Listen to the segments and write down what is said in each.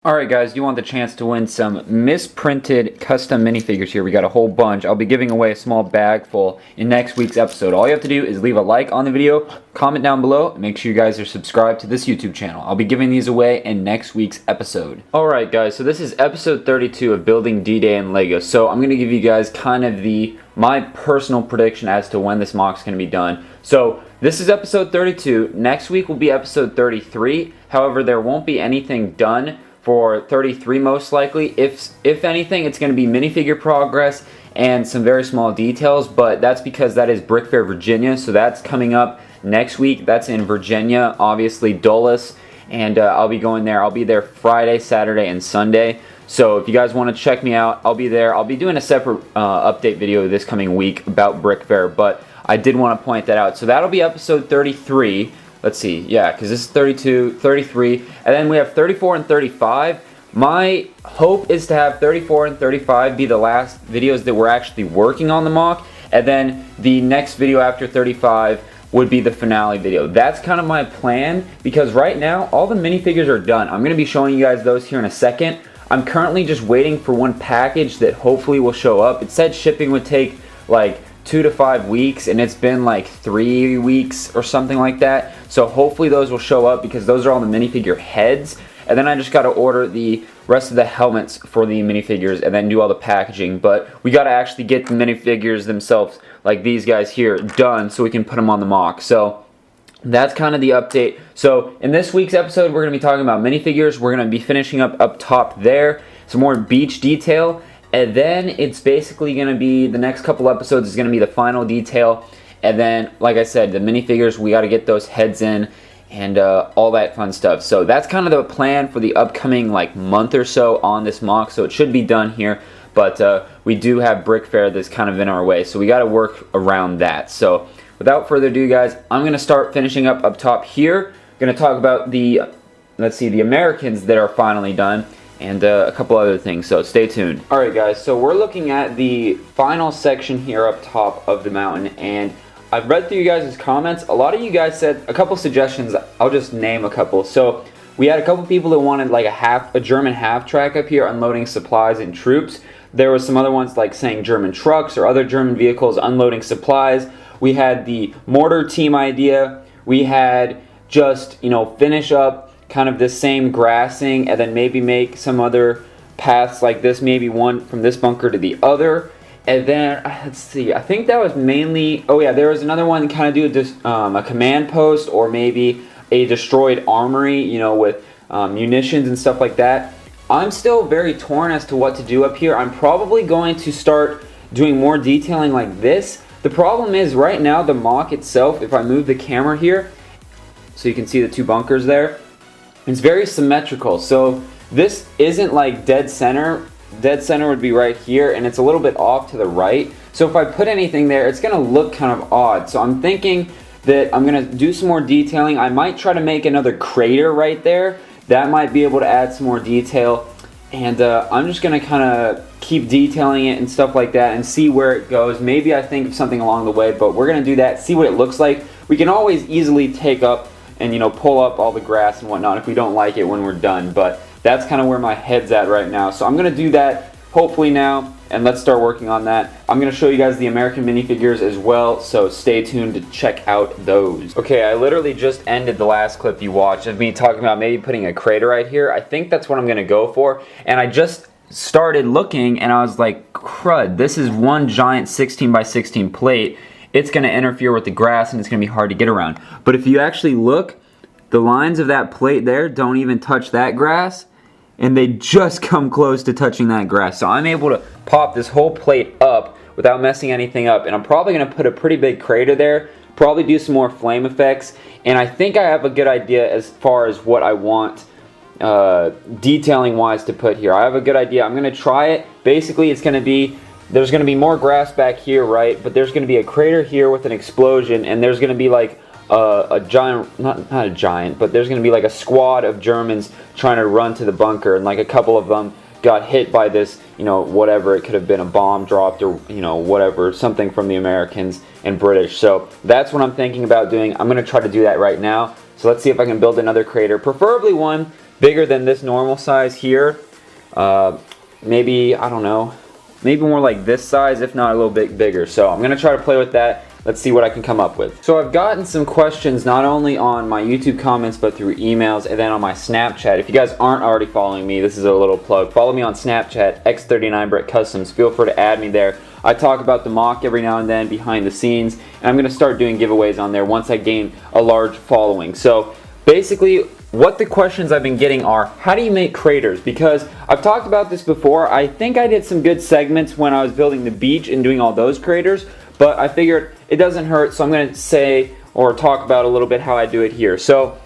Alright guys, you want the chance to win some misprinted custom minifigures here. We got a whole bunch. I'll be giving away a small bag full in next week's episode. All you have to do is leave a like on the video, comment down below, and make sure you guys are subscribed to this YouTube channel. I'll be giving these away in next week's episode. Alright guys, so this is episode 32 of building D-Day and Lego. So I'm going to give you guys kind of my personal prediction as to when this mock's going to be done. So this is episode 32. Next week will be episode 33. However, there won't be anything done for 33 most likely. If anything, it's going to be minifigure progress and some very small details, but that's because that is BrickFair Virginia, so that's coming up next week. That's in Virginia, obviously Dulles, and I'll be going there. I'll be there Friday, Saturday, and Sunday. So if you guys want to check me out, I'll be there. I'll be doing a separate update video this coming week about BrickFair, but I did want to point that out. So that'll be episode 33. Let's see, yeah, because this is 32, 33, and then we have 34 and 35. My hope is to have 34 and 35 be the last videos that we're actually working on the mock, and then the next video after 35 would be the finale video. That's kind of my plan, because right now, all the minifigures are done. I'm going to be showing you guys those here in a second. I'm currently just waiting for one package that hopefully will show up. It said shipping would take like 2 to 5 weeks, and it's been like 3 weeks or something like that. So hopefully those will show up, because those are all the minifigure heads, and then I just got to order the rest of the helmets for the minifigures and then do all the packaging. But we got to actually get the minifigures themselves, like these guys here, done so we can put them on the mock. So that's kind of the update. So in this week's episode, we're going to be talking about minifigures. We're going to be finishing up top there, some more beach detail. And then it's basically going to be, the next couple episodes is going to be the final detail. And then, like I said, the minifigures, we got to get those heads in and all that fun stuff. So that's kind of the plan for the upcoming like month or so on this mock. So it should be done here. But we do have BrickFair that's kind of in our way. So we got to work around that. So without further ado, guys, I'm going to start finishing up top here. Going to talk about the, let's see, the Americans that are finally done, and a couple other things, so stay tuned. Alright guys, so we're looking at the final section here up top of the mountain, and I've read through you guys' comments. A lot of you guys said a couple suggestions. I'll just name a couple. So we had a couple people that wanted like a German half track up here unloading supplies and troops. There was some other ones like saying German trucks or other German vehicles unloading supplies. We had the mortar team idea. We had just, you know, finish up kind of this same grassing and then maybe make some other paths like this, maybe one from this bunker to the other. And then, let's see, I think that was mainly, oh yeah, there was another one, kind of do a command post or maybe a destroyed armory, you know, with munitions and stuff like that. I'm still very torn as to what to do up here. I'm probably going to start doing more detailing like this. The problem is right now the mock itself, if I move the camera here, so you can see the two bunkers there, it's very symmetrical. So this isn't like dead center. Dead center would be right here, and it's a little bit off to the right. So if I put anything there, it's going to look kind of odd. So I'm thinking that I'm going to do some more detailing. I might try to make another crater right there. That might be able to add some more detail. And I'm just going to kind of keep detailing it and stuff like that and see where it goes. Maybe I think of something along the way, but we're going to do that, see what it looks like. We can always easily take up and, you know, pull up all the grass and whatnot if we don't like it when we're done. But that's kind of where my head's at right now. So I'm going to do that hopefully now, and let's start working on that. I'm going to show you guys the American minifigures as well, so stay tuned to check out those. Okay, I literally just ended the last clip you watched of me talking about maybe putting a crater right here. I think that's what I'm going to go for, and I just started looking and I was like, crud, this is one giant 16 by 16 plate. It's going to interfere with the grass and it's going to be hard to get around. But if you actually look, the lines of that plate there don't even touch that grass, and they just come close to touching that grass. So I'm able to pop this whole plate up without messing anything up, and I'm probably going to put a pretty big crater there, probably do some more flame effects, and I think I have a good idea as far as what I want detailing wise to put here. I have a good idea. I'm going to try it. Basically, it's going to be, there's going to be more grass back here, right? But there's going to be a crater here with an explosion, and there's going to be like a giant, not a giant, but there's going to be like a squad of Germans trying to run to the bunker, and like a couple of them got hit by this, you know, whatever, it could have been a bomb dropped or, you know, whatever, something from the Americans and British. So that's what I'm thinking about doing. I'm going to try to do that right now. So let's see if I can build another crater, preferably one bigger than this normal size here. Maybe, I don't know, maybe more like this size, if not a little bit bigger. So I'm gonna try to play with that. Let's see what I can come up with. So I've gotten some questions not only on my YouTube comments, but through emails and then on my Snapchat. If you guys aren't already following me, this is a little plug. Follow me on Snapchat, X39BrickCustoms. Feel free to add me there. I talk about the mock every now and then behind the scenes, and I'm gonna start doing giveaways on there once I gain a large following. So basically, what the questions I've been getting are, how do you make craters? Because I've talked about this before. I think I did some good segments when I was building the beach and doing all those craters, but I figured it doesn't hurt, so I'm going to say or talk about a little bit how I do it here. So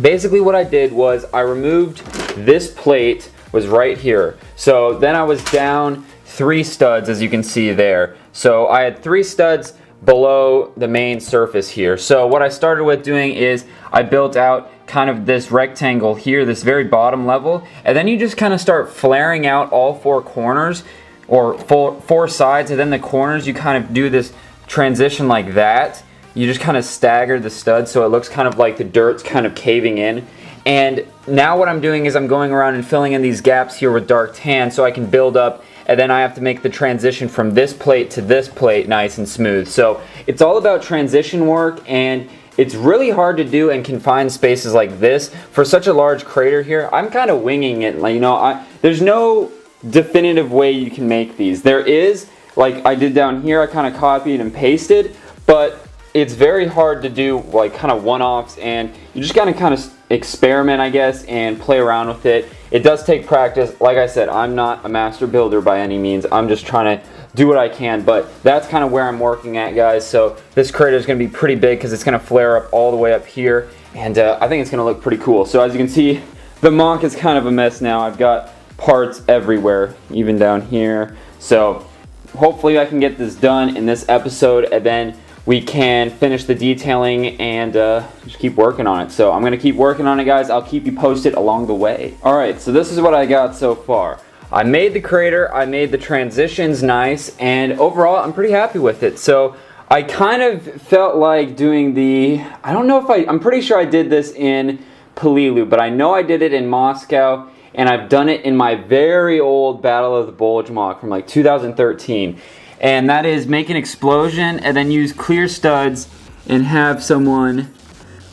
basically what I did was I removed this plate, was right here. So then I was down 3 studs, as you can see there. So I had 3 studs below the main surface here. So what I started with doing is I built out kind of this rectangle here, this very bottom level, and then you just kind of start flaring out all 4 corners, or 4 sides, and then the corners you kind of do this transition like that. You just kind of stagger the studs so it looks kind of like the dirt's kind of caving in. And now what I'm doing is I'm going around and filling in these gaps here with dark tan so I can build up, and then I have to make the transition from this plate to this plate nice and smooth. So it's all about transition work, and it's really hard to do in confined spaces like this. For such a large crater here, I'm kind of winging it. Like, you know, there's no definitive way you can make these. There is, like I did down here, I kind of copied and pasted, but it's very hard to do like kind of one-offs, and you just gotta kind of experiment, I guess, and play around with it. It does take practice. Like I said, I'm not a master builder by any means. I'm just trying to do what I can, but that's kind of where I'm working at, guys. So this crater is going to be pretty big because it's going to flare up all the way up here, and I think it's going to look pretty cool. So as you can see, the mock is kind of a mess now. I've got parts everywhere, even down here. So hopefully I can get this done in this episode, and then we can finish the detailing and just keep working on it. So I'm going to keep working on it, guys. I'll keep you posted along the way. Alright, so this is what I got so far. I made the crater, I made the transitions nice, and overall I'm pretty happy with it. So I kind of felt like doing the, I don't know if I'm pretty sure I did this in Peleliu, but I know I did it in Moscow, and I've done it in my very old Battle of the Bulge mock from like 2013. And that is make an explosion and then use clear studs and have someone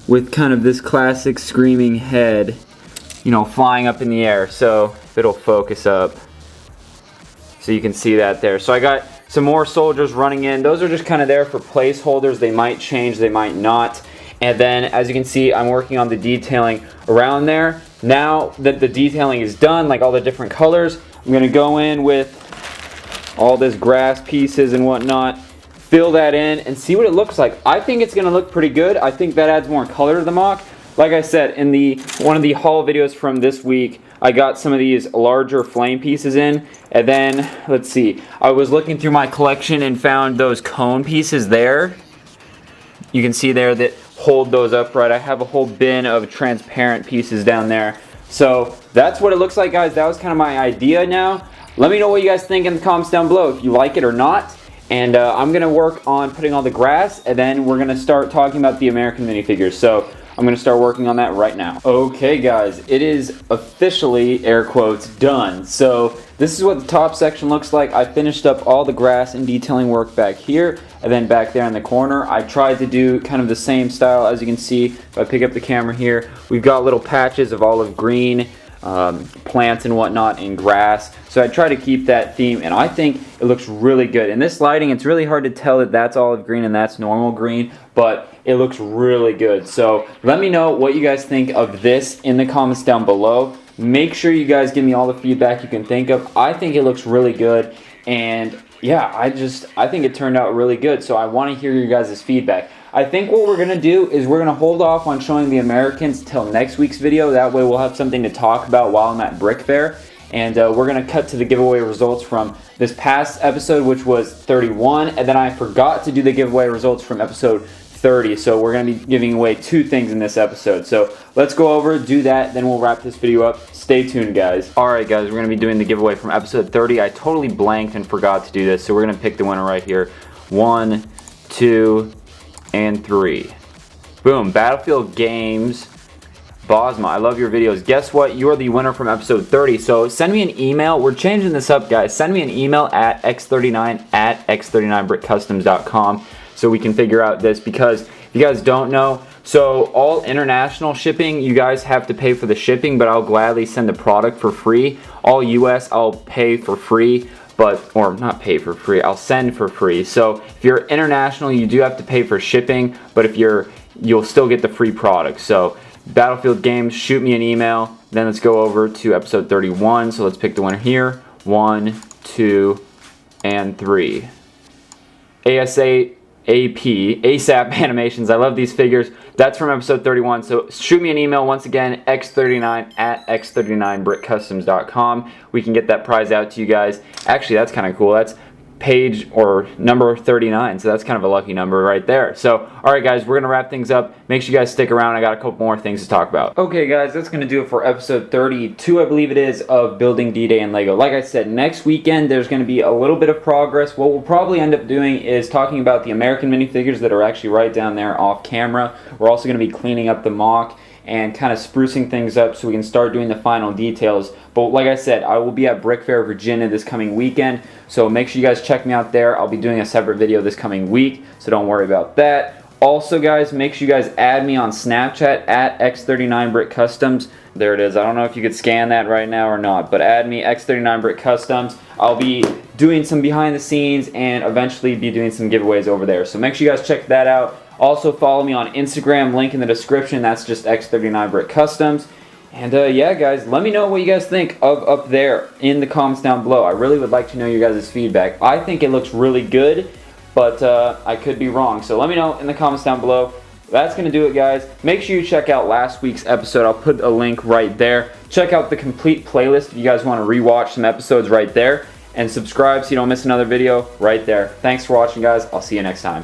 with kind of this classic screaming head, you know, flying up in the air. So if it'll focus up, so you can see that there. So I got some more soldiers running in. Those are just kind of there for placeholders. They might change, they might not. And then as you can see, I'm working on the detailing around there. Now that the detailing is done, like all the different colors, I'm gonna go in with all this grass pieces and whatnot, fill that in and see what it looks like. I think it's gonna look pretty good. I think that adds more color to the mock. Like I said, in one of the haul videos from this week, I got some of these larger flame pieces in, and then, let's see, I was looking through my collection and found those cone pieces there. You can see there that hold those upright. I have a whole bin of transparent pieces down there. So that's what it looks like, guys. That was kind of my idea now. Let me know what you guys think in the comments down below, if you like it or not. And I'm going to work on putting all the grass, and then we're going to start talking about the American minifigures. So I'm going to start working on that right now. Okay, guys, it is officially, air quotes, done. So this is what the top section looks like. I finished up all the grass and detailing work back here, and then back there in the corner. I tried to do kind of the same style. As you can see, if I pick up the camera here, we've got little patches of olive green, plants and whatnot, and grass. So I try to keep that theme, and I think it looks really good. In this lighting, it's really hard to tell that that's olive green and that's normal green, but it looks really good. So let me know what you guys think of this in the comments down below. Make sure you guys give me all the feedback you can think of. I think it looks really good, and yeah, I think it turned out really good. So I want to hear your guys' feedback. I think what we're going to do is we're going to hold off on showing the Americans till next week's video. That way we'll have something to talk about while I'm at BrickFair. And we're going to cut to the giveaway results from this past episode, which was 31. And then I forgot to do the giveaway results from episode 30. So we're going to be giving away 2 things in this episode. So let's go over, do that, then we'll wrap this video up. Stay tuned, guys. Alright, guys, we're going to be doing the giveaway from episode 30. I totally blanked and forgot to do this. So we're going to pick the winner right here. 1, 2, and 3. Boom. Battlefield Games Bosma, I love your videos. Guess what? You're the winner from episode 30. So send me an email. We're changing this up, guys. Send me an email at x39@x39brickcustoms.com so we can figure out this, because if you guys don't know, so all international shipping, you guys have to pay for the shipping, but I'll gladly send the product for free. All US, I'll pay for free, or not pay for free, I'll send for free. So if you're international, you do have to pay for shipping, but if you'll still get the free product. So Battlefield Games, shoot me an email. Then let's go over to episode 31. So let's pick the winner here. 1, 2, and 3. ASAP Animations. I love these figures. That's from episode 31. So shoot me an email once again, x39@x39brickcustoms.com. We can get that prize out to you guys. Actually, that's kind of cool. That's page or number 39, so that's kind of a lucky number right there. So alright guys, we're gonna wrap things up. Make sure you guys stick around. I got a couple more things to talk about. Okay guys, that's gonna do it for episode 32, I believe it is, of building D-Day and Lego. Like I said, next weekend there's gonna be a little bit of progress. What we'll probably end up doing is talking about the American minifigures that are actually right down there off camera. We're also gonna be cleaning up the mock and kind of sprucing things up so we can start doing the final details. But like I said, I will be at BrickFair Virginia this coming weekend, so make sure you guys check me out there. I'll be doing a separate video this coming week, so don't worry about that. Also guys, make sure you guys add me on Snapchat at x39brickcustoms. There it is. I don't know if you could scan that right now or not, but add me, x39brickcustoms. I'll be doing some behind the scenes and eventually be doing some giveaways over there, so make sure you guys check that out. Also follow me on Instagram, link in the description. That's just x39brickcustoms. And yeah guys, let me know what you guys think of up there in the comments down below. I really would like to know your guys' feedback. I think it looks really good, but I could be wrong. So let me know in the comments down below. That's going to do it guys. Make sure you check out last week's episode. I'll put a link right there. Check out the complete playlist if you guys want to rewatch some episodes right there. And subscribe so you don't miss another video right there. Thanks for watching guys. I'll see you next time.